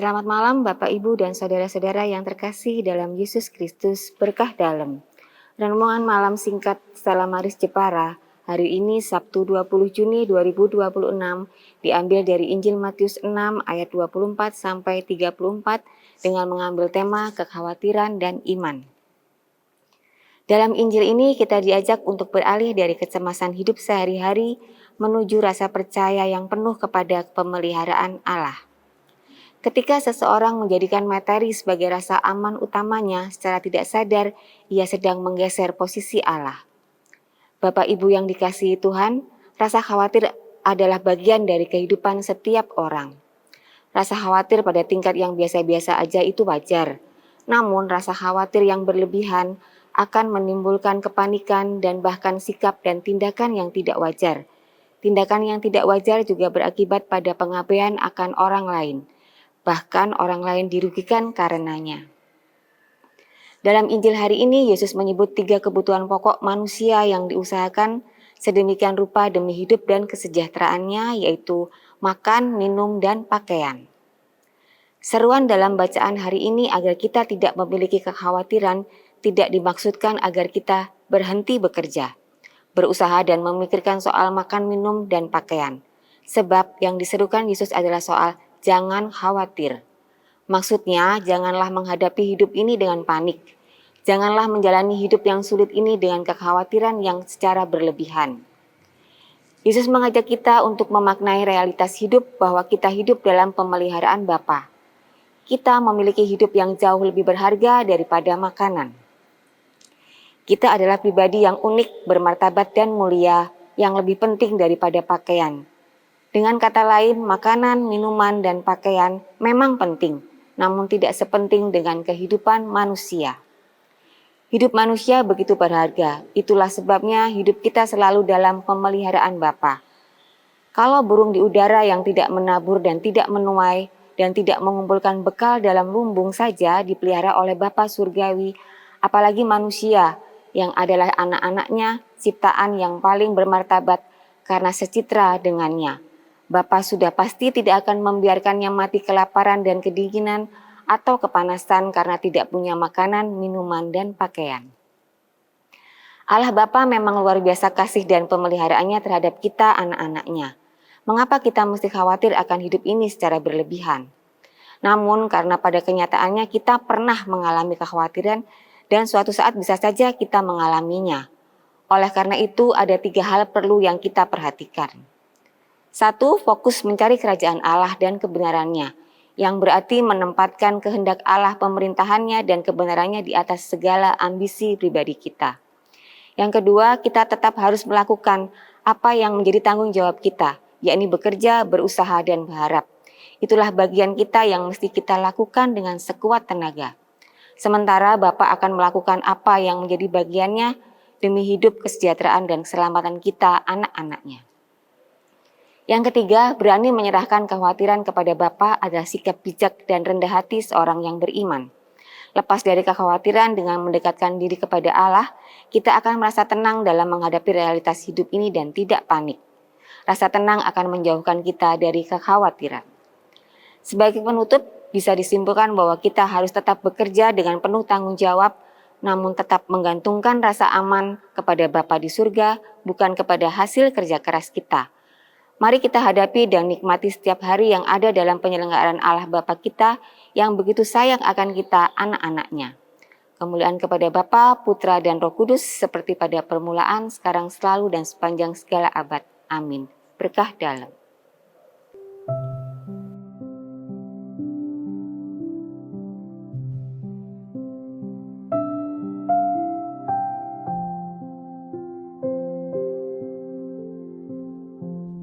Selamat malam Bapak, Ibu, dan saudara-saudara yang terkasih dalam Yesus Kristus, berkah dalam. Renungan malam singkat Stella Maris Jepara, hari ini Sabtu 20 Juni 2026, diambil dari Injil Matius 6 ayat 24 sampai 34 dengan mengambil tema kekhawatiran dan iman. Dalam Injil ini kita diajak untuk beralih dari kecemasan hidup sehari-hari menuju rasa percaya yang penuh kepada pemeliharaan Allah. Ketika seseorang menjadikan materi sebagai rasa aman utamanya, secara tidak sadar ia sedang menggeser posisi Allah. Bapak Ibu yang dikasihi Tuhan, rasa khawatir adalah bagian dari kehidupan setiap orang. Rasa khawatir pada tingkat yang biasa-biasa aja itu wajar. Namun rasa khawatir yang berlebihan akan menimbulkan kepanikan dan bahkan sikap dan tindakan yang tidak wajar. Tindakan yang tidak wajar juga berakibat pada pengabaian akan orang lain. Bahkan orang lain dirugikan karenanya. Dalam Injil hari ini, Yesus menyebut 3 kebutuhan pokok manusia yang diusahakan sedemikian rupa demi hidup dan kesejahteraannya, yaitu makan, minum, dan pakaian. Seruan dalam bacaan hari ini agar kita tidak memiliki kekhawatiran tidak dimaksudkan agar kita berhenti bekerja, berusaha dan memikirkan soal makan, minum, dan pakaian. Sebab yang diserukan Yesus adalah soal jangan khawatir. Maksudnya, janganlah menghadapi hidup ini dengan panik. Janganlah menjalani hidup yang sulit ini dengan kekhawatiran yang secara berlebihan. Yesus mengajak kita untuk memaknai realitas hidup bahwa kita hidup dalam pemeliharaan Bapa. Kita memiliki hidup yang jauh lebih berharga daripada makanan. Kita adalah pribadi yang unik, bermartabat dan mulia, yang lebih penting daripada pakaian. Dengan kata lain, makanan, minuman, dan pakaian memang penting, namun tidak sepenting dengan kehidupan manusia. Hidup manusia begitu berharga, itulah sebabnya hidup kita selalu dalam pemeliharaan Bapa. Kalau burung di udara yang tidak menabur dan tidak menuai, dan tidak mengumpulkan bekal dalam lumbung saja dipelihara oleh Bapa Surgawi, apalagi manusia yang adalah anak-anaknya, ciptaan yang paling bermartabat karena secitra dengannya. Bapa sudah pasti tidak akan membiarkannya mati kelaparan dan kedinginan atau kepanasan karena tidak punya makanan, minuman, dan pakaian. Allah Bapa memang luar biasa kasih dan pemeliharaannya terhadap kita anak-anaknya. Mengapa kita mesti khawatir akan hidup ini secara berlebihan? Namun karena pada kenyataannya kita pernah mengalami kekhawatiran dan suatu saat bisa saja kita mengalaminya. Oleh karena itu ada 3 hal perlu yang kita perhatikan. 1. Fokus mencari kerajaan Allah dan kebenarannya, yang berarti menempatkan kehendak Allah, pemerintahannya, dan kebenarannya di atas segala ambisi pribadi kita. Yang kedua, kita tetap harus melakukan apa yang menjadi tanggung jawab kita, yakni bekerja, berusaha, dan berharap. Itulah bagian kita yang mesti kita lakukan dengan sekuat tenaga. Sementara Bapa akan melakukan apa yang menjadi bagiannya demi hidup, kesejahteraan, dan keselamatan kita, anak-anaknya. Yang ketiga, berani menyerahkan kekhawatiran kepada Bapa adalah sikap bijak dan rendah hati seorang yang beriman. Lepas dari kekhawatiran dengan mendekatkan diri kepada Allah, kita akan merasa tenang dalam menghadapi realitas hidup ini dan tidak panik. Rasa tenang akan menjauhkan kita dari kekhawatiran. Sebagai penutup, bisa disimpulkan bahwa kita harus tetap bekerja dengan penuh tanggung jawab, namun tetap menggantungkan rasa aman kepada Bapa di surga, bukan kepada hasil kerja keras kita. Mari kita hadapi dan nikmati setiap hari yang ada dalam penyelenggaraan Allah Bapa kita yang begitu sayang akan kita, anak-anaknya. Kemuliaan kepada Bapa, Putra, dan Roh Kudus seperti pada permulaan, sekarang, selalu, dan sepanjang segala abad. Amin. Berkah dalam.